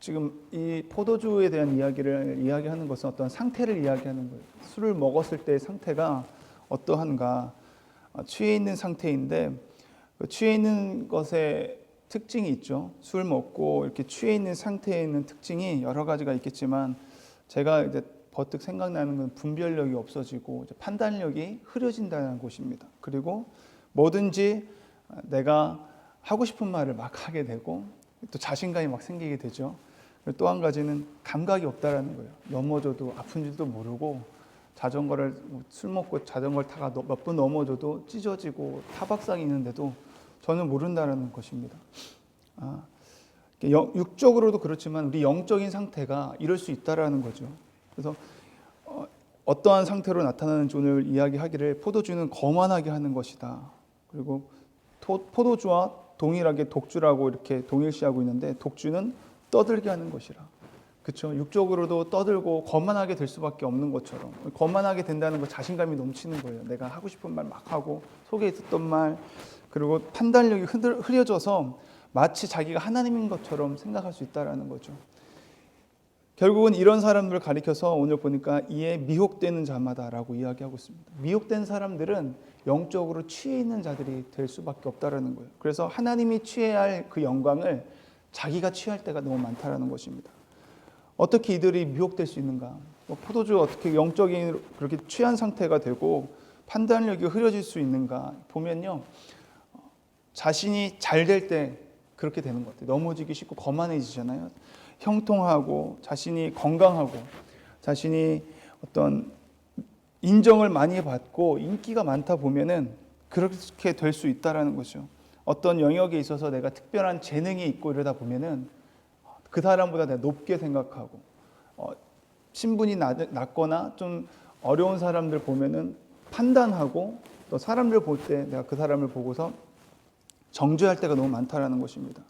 지금 이 포도주에 대한 이야기를 이야기하는 것은 어떤 상태를 이야기하는 거예요. 술을 먹었을 때의 상태가 어떠한가, 취해 있는 상태인데 그 취해 있는 것에 특징이 있죠. 술 먹고 이렇게 취해 있는 상태에 있는 특징이 여러 가지가 있겠지만 제가 이제 버뜩 생각나는 건 분별력이 없어지고 이제 판단력이 흐려진다는 것입니다. 그리고 뭐든지 내가 하고 싶은 말을 막 하게 되고 또 자신감이 막 생기게 되죠. 또 한 가지는 감각이 없다라는 거예요. 넘어져도 아픈지도 모르고 자전거를 술 먹고 자전거를 타가 몇 번 넘어져도 찢어지고 타박상이 있는데도 저는 모른다라는 것입니다. 육적으로도 그렇지만 우리 영적인 상태가 이럴 수 있다라는 거죠. 그래서 어떠한 상태로 나타나는지 오늘 이야기하기를 포도주는 거만하게 하는 것이다. 그리고 포도주와 동일하게 독주라고 이렇게 동일시하고 있는데 독주는 떠들게 하는 것이라. 그렇죠? 육적으로도 떠들고 거만하게 될 수밖에 없는 것처럼 거만하게 된다는 거 자신감이 넘치는 거예요. 내가 하고 싶은 말 막 하고 속에 있었던 말 그리고 판단력이 흐려져서 마치 자기가 하나님인 것처럼 생각할 수 있다라는 거죠. 결국은 이런 사람들을 가리켜서 오늘 보니까 이에 미혹되는 자마다라고 이야기하고 있습니다. 미혹된 사람들은 영적으로 취해 있는 자들이 될 수밖에 없다라는 거예요. 그래서 하나님이 취해야 할 그 영광을 자기가 취할 때가 너무 많다라는 것입니다. 어떻게 이들이 미혹될 수 있는가? 포도주 어떻게 영적인 그렇게 취한 상태가 되고 판단력이 흐려질 수 있는가? 보면요, 자신이 잘 될 때 그렇게 되는 것 같아요. 넘어지기 쉽고 거만해지잖아요. 형통하고 자신이 건강하고 자신이 어떤 인정을 많이 받고 인기가 많다 보면은 그렇게 될 수 있다라는 거죠. 어떤 영역에 있어서 내가 특별한 재능이 있고 이러다 보면은 그 사람보다 내가 높게 생각하고 신분이 낮거나 좀 어려운 사람들 보면은 판단하고 또 사람들 볼 때 내가 그 사람을 보고서 정죄할 때가 너무 많다라는 것입니다.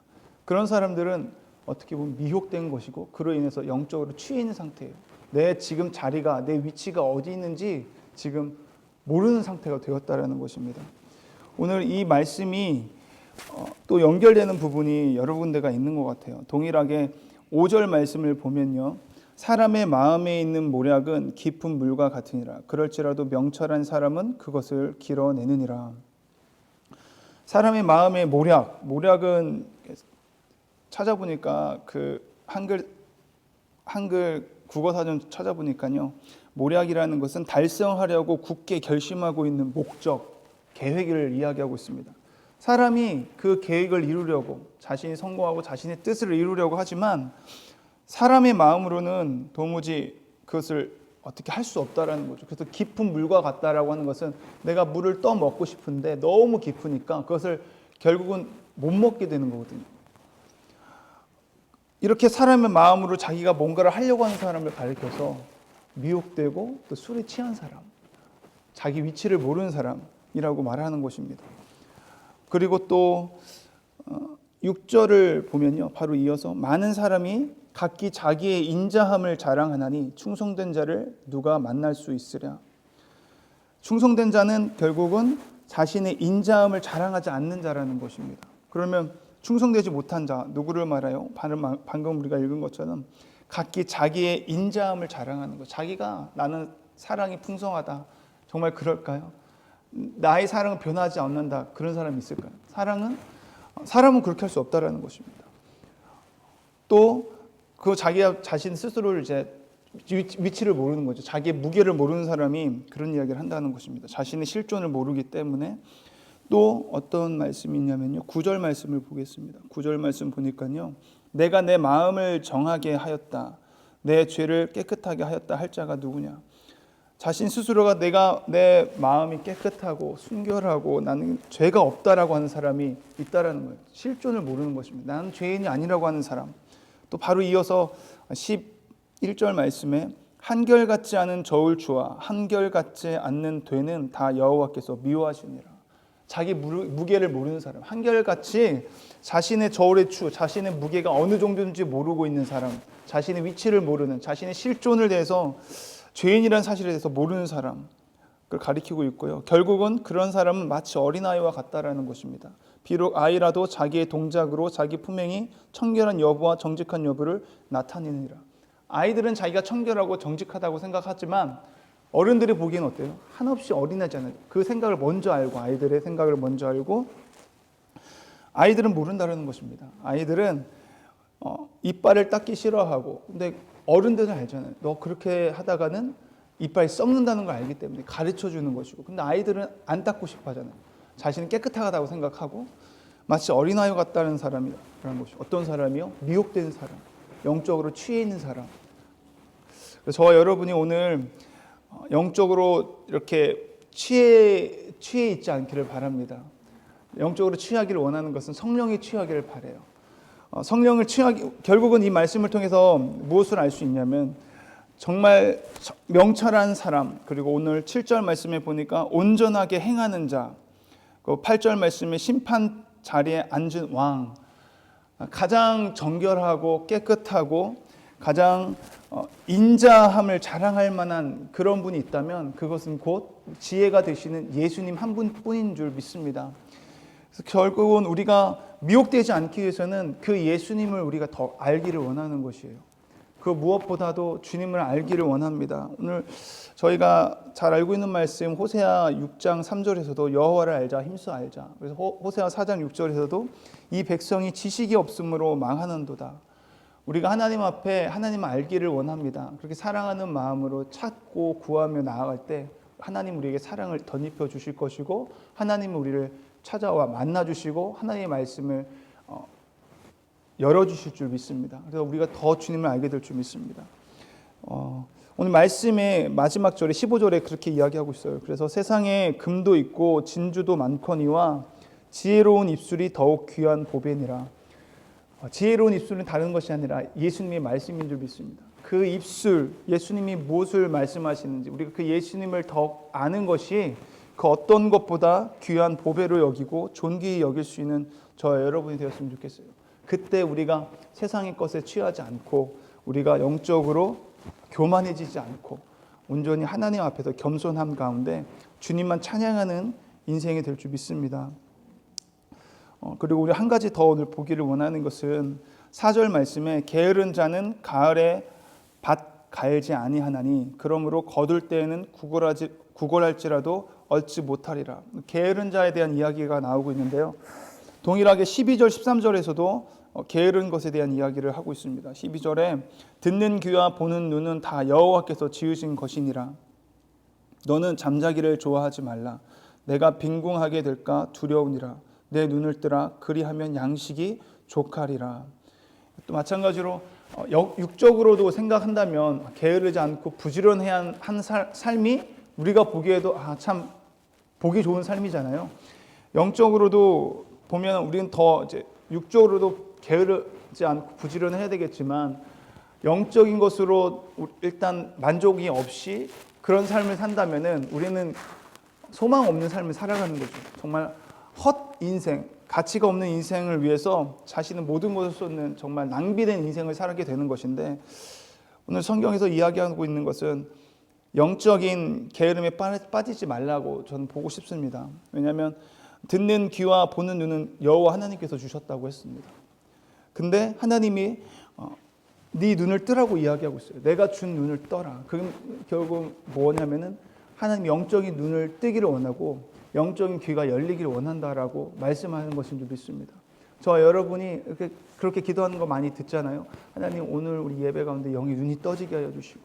그런 사람들은 어떻게 보면 미혹된 것이고 그로 인해서 영적으로 취해 있는 상태예요. 내 지금 자리가 내 위치가 어디 있는지 지금 모르는 상태가 되었다라는 것입니다. 오늘 이 말씀이 또 연결되는 부분이 여러 군데가 있는 것 같아요. 동일하게 5절 말씀을 보면요. 사람의 마음에 있는 모략은 깊은 물과 같으니라. 그럴지라도 명철한 사람은 그것을 길어내느니라. 사람의 마음의 모략은 찾아보니까 그 한글 국어사전 찾아보니까요. 모략이라는 것은 달성하려고 굳게 결심하고 있는 목적, 계획을 이야기하고 있습니다. 사람이 그 계획을 이루려고 자신이 성공하고 자신의 뜻을 이루려고 하지만 사람의 마음으로는 도무지 그것을 어떻게 할 수 없다라는 거죠. 그래서 깊은 물과 같다라고 하는 것은 내가 물을 떠먹고 싶은데 너무 깊으니까 그것을 결국은 못 먹게 되는 거거든요. 이렇게 사람의 마음으로 자기가 뭔가를 하려고 하는 사람을 가리켜서 미혹되고 또 술에 취한 사람, 자기 위치를 모르는 사람이라고 말하는 것입니다. 그리고 또 6절을 보면요. 바로 이어서 많은 사람이 각기 자기의 인자함을 자랑하나니 충성된 자를 누가 만날 수 있으랴. 충성된 자는 결국은 자신의 인자함을 자랑하지 않는 자라는 것입니다. 그러면 충성되지 못한 자 누구를 말해요? 방금 우리가 읽은 것처럼 각기 자기의 인자함을 자랑하는 것. 자기가 나는 사랑이 풍성하다. 정말 그럴까요? 나의 사랑은 변하지 않는다. 그런 사람이 있을까요? 사람은 그렇게 할 수 없다라는 것입니다. 또 그 자기가 자신 스스로를 이제 위치를 모르는 거죠. 자기의 무게를 모르는 사람이 그런 이야기를 한다는 것입니다. 자신의 실존을 모르기 때문에. 또 어떤 말씀이 있냐면요. 9절 말씀을 보겠습니다. 9절 말씀 보니까요. 내가 내 마음을 정하게 하였다. 내 죄를 깨끗하게 하였다 할 자가 누구냐. 자신 스스로가 내 마음이 깨끗하고 순결하고 나는 죄가 없다라고 하는 사람이 있다라는 거예요. 실존을 모르는 것입니다. 나는 죄인이 아니라고 하는 사람. 또 바로 이어서 11절 말씀에 한결같지 않은 저울추와 한결같지 않는 되는 다 여호와께서 미워하시니라. 자기 무게를 모르는 사람, 한결같이 자신의 저울의 추, 자신의 무게가 어느 정도인지 모르고 있는 사람, 자신의 위치를 모르는, 자신의 실존을 대해서 죄인이라는 사실에 대해서 모르는 사람, 그걸 가리키고 있고요. 결국은 그런 사람은 마치 어린아이와 같다라는 것입니다. 비록 아이라도 자기의 동작으로 자기 품행이 청결한 여부와 정직한 여부를 나타내느니라. 아이들은 자기가 청결하고 정직하다고 생각하지만 어른들이 보기엔 어때요? 한없이 어린아이잖아요. 그 생각을 먼저 알고, 아이들의 생각을 먼저 알고, 아이들은 모른다는 것입니다. 아이들은 이빨을 닦기 싫어하고, 근데 어른들은 알잖아요. 너 그렇게 하다가는 이빨이 썩는다는 걸 알기 때문에 가르쳐 주는 것이고, 근데 아이들은 안 닦고 싶어 하잖아요. 자신은 깨끗하다고 생각하고 마치 어린아이 같다는 사람이라는 것이 어떤 사람이요? 미혹된 사람, 영적으로 취해 있는 사람. 그래서 저와 여러분이 오늘 영적으로 이렇게 취해 있지 않기를 바랍니다. 영적으로 취하기를 원하는 것은 성령이 취하기를 바라요. 성령을 결국은 이 말씀을 통해서 무엇을 알 수 있냐면 정말 명철한 사람, 그리고 오늘 7절 말씀에 보니까 온전하게 행하는 자, 그 8절 말씀에 심판 자리에 앉은 왕, 가장 정결하고 깨끗하고 가장 인자함을 자랑할 만한 그런 분이 있다면 그것은 곧 지혜가 되시는 예수님 한 분뿐인 줄 믿습니다. 그래서 결국은 우리가 미혹되지 않기 위해서는 그 예수님을 우리가 더 알기를 원하는 것이에요. 그 무엇보다도 주님을 알기를 원합니다. 오늘 저희가 잘 알고 있는 말씀 호세아 6장 3절에서도 여호와를 알자 힘써 알자. 그래서 호세아 4장 6절에서도 이 백성이 지식이 없으므로 망하는도다. 우리가 하나님 앞에 하나님을 알기를 원합니다. 그렇게 사랑하는 마음으로 찾고 구하며 나아갈 때 하나님 우리에게 사랑을 덧입혀 주실 것이고 하나님은 우리를 찾아와 만나 주시고 하나님의 말씀을 열어주실 줄 믿습니다. 그래서 우리가 더 주님을 알게 될 줄 믿습니다. 오늘 말씀의 마지막 절에 15절에 그렇게 이야기하고 있어요. 그래서 세상에 금도 있고 진주도 많거니와 지혜로운 입술이 더욱 귀한 보배니라. 지혜로운 입술은 다른 것이 아니라 예수님의 말씀인 줄 믿습니다. 그 입술, 예수님이 무엇을 말씀하시는지 우리가 그 예수님을 더 아는 것이 그 어떤 것보다 귀한 보배로 여기고 존귀히 여길 수 있는 저와 여러분이 되었으면 좋겠어요. 그때 우리가 세상의 것에 취하지 않고 우리가 영적으로 교만해지지 않고 온전히 하나님 앞에서 겸손함 가운데 주님만 찬양하는 인생이 될 줄 믿습니다. 그리고 우리 한 가지 더 오늘 보기를 원하는 것은 4절 말씀에 게으른 자는 가을에 밭 갈지 아니하나니 그러므로 거둘 때에는 구걸할지라도 얻지 못하리라. 게으른 자에 대한 이야기가 나오고 있는데요. 동일하게 12절 13절에서도 게으른 것에 대한 이야기를 하고 있습니다. 12절에 듣는 귀와 보는 눈은 다 여호와께서 지으신 것이니라. 너는 잠자기를 좋아하지 말라. 내가 빈궁하게 될까 두려우니라. 내 눈을 뜨라. 그리하면 양식이 족하리라. 또 마찬가지로 육적으로도 생각한다면 게으르지 않고 부지런해야 한 삶이 우리가 보기에도 참 보기 좋은 삶이잖아요. 영적으로도 보면 우리는 더 이제 육적으로도 게으르지 않고 부지런해야 되겠지만 영적인 것으로 일단 만족이 없이 그런 삶을 산다면은 우리는 소망 없는 삶을 살아가는 거죠. 정말 헛 인생, 가치가 없는 인생을 위해서 자신의 모든 것을 쏟는 정말 낭비된 인생을 살게 되는 것인데 오늘 성경에서 이야기하고 있는 것은 영적인 게으름에 빠지지 말라고 저는 보고 싶습니다. 왜냐하면 듣는 귀와 보는 눈은 여호와 하나님께서 주셨다고 했습니다. 근데 하나님이 네 눈을 뜨라고 이야기하고 있어요. 내가 준 눈을 떠라. 그게 결국 뭐냐면은 하나님 영적인 눈을 뜨기를 원하고 영적인 귀가 열리기를 원한다라고 말씀하는 것인 줄 믿습니다. 저와 여러분이 그렇게 기도하는 거 많이 듣잖아요. 하나님 오늘 우리 예배 가운데 영의 눈이 떠지게 하여 주시고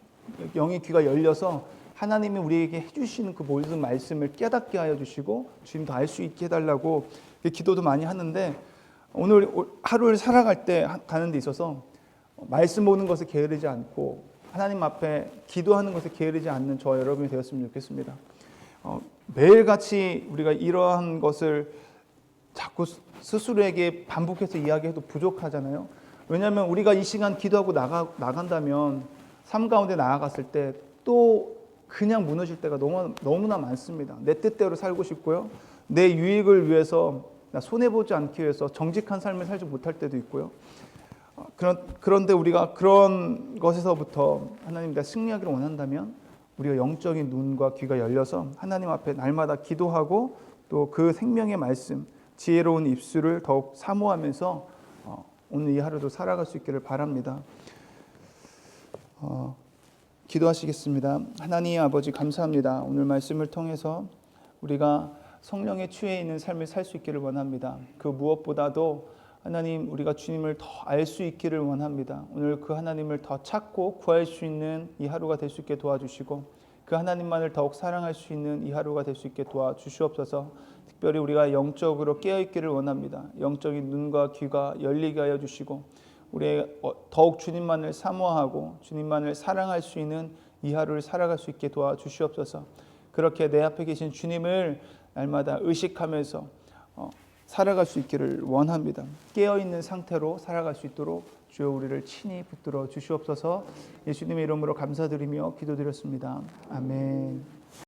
영의 귀가 열려서 하나님이 우리에게 해주시는 그 모든 말씀을 깨닫게 하여 주시고 주님도 알 수 있게 해달라고 기도도 많이 하는데 오늘 하루를 살아갈 때 가는 데 있어서 말씀 보는 것에 게으르지 않고 하나님 앞에 기도하는 것에 게으르지 않는 저와 여러분이 되었으면 좋겠습니다. 매일같이 우리가 이러한 것을 자꾸 스스로에게 반복해서 이야기해도 부족하잖아요. 왜냐하면 우리가 이 시간 기도하고 나간다면 삶 가운데 나아갔을 때 또 그냥 무너질 때가 너무나 많습니다. 내 뜻대로 살고 싶고요. 내 유익을 위해서 손해보지 않기 위해서 정직한 삶을 살지 못할 때도 있고요. 그런데 우리가 그런 것에서부터 하나님 내가 승리하기를 원한다면 우리가 영적인 눈과 귀가 열려서 하나님 앞에 날마다 기도하고 또 그 생명의 말씀, 지혜로운 입술을 더욱 사모하면서 오늘 이 하루도 살아갈 수 있기를 바랍니다. 기도하시겠습니다. 하나님 아버지 감사합니다. 오늘 말씀을 통해서 우리가 성령에 취해 있는 삶을 살 수 있기를 원합니다. 그 무엇보다도 하나님 우리가 주님을 더 알 수 있기를 원합니다. 오늘 그 하나님을 더 찾고 구할 수 있는 이 하루가 될 수 있게 도와주시고 그 하나님만을 더욱 사랑할 수 있는 이 하루가 될 수 있게 도와주시옵소서. 특별히 우리가 영적으로 깨어있기를 원합니다. 영적인 눈과 귀가 열리게 하여 주시고 우리 더욱 주님만을 사모하고 주님만을 사랑할 수 있는 이 하루를 살아갈 수 있게 도와주시옵소서. 그렇게 내 앞에 계신 주님을 날마다 의식하면서 살아갈 수 있기를 원합니다. 깨어있는 상태로 살아갈 수 있도록 주여 우리를 친히 붙들어 주시옵소서. 예수님의 이름으로 감사드리며 기도드렸습니다. 아멘.